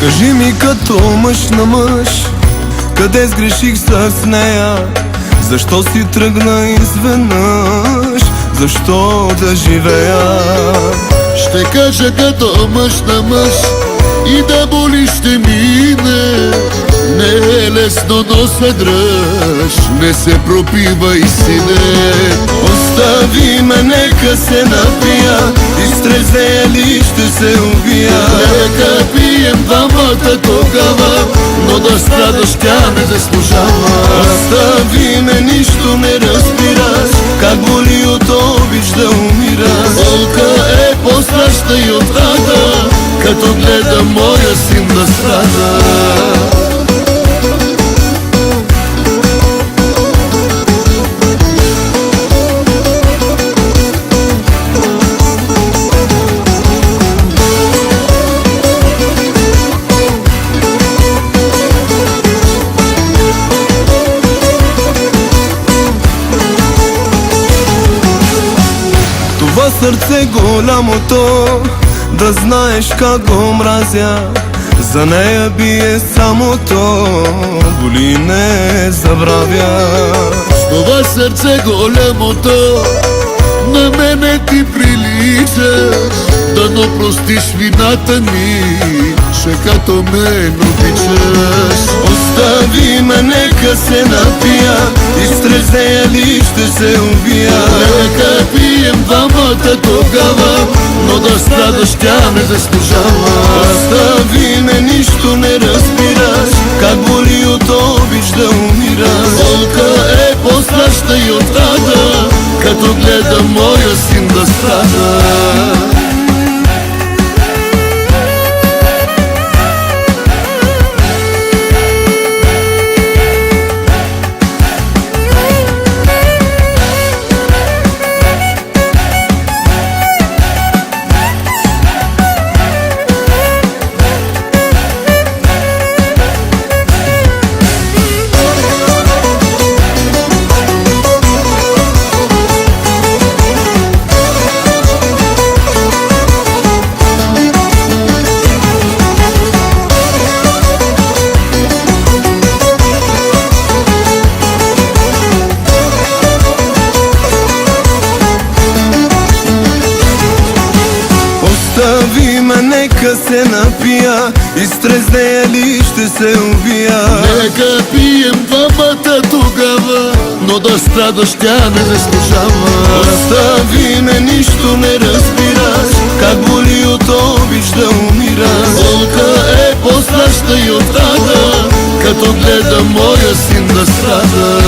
Кажи ми като мъж на мъж, къде сгреших с нея? Защо си тръгна изведнъж? Защо да живея? Ще кажа като мъж на мъж, и да боли ще мине. Не е лесно, но се дръж, не се пропивай, сине. Остави ме, нека се напия, изтрезея ли ще се убия. Нека пием двамата тогава, но да страдаш тя не заслужава. Остави ме, нищо не разбираш, как боли от обич да умираш. Болка е по-страшна и от рада, като гледам моя син да страда. Това сърце голямото, да знаеш как го мразя. За нея бие самото, боли не забравя. С това сърце голямото, на мене ти приличаш. Дано простиш вината ми, че като мен обичаш. Остави ме, нека се напия, изтрезея ли ще се убия. Нека пием двамата тогава, но да страдаш тя не заслужава. Остави ме, нищо не разбираш, как боли от обич да умираш. Болка е по-страшна и от рада, като гледам моя син да страда. Остави ме, нека се напия, изтрезея ли ще се убия. Нека пием двамата тогава, но да страдаш тя не заслужава. Остави ме, нищо не разбираш, как боли от обич да умираш. Болка е по-страшна и от рада, като гледам моя син да страда.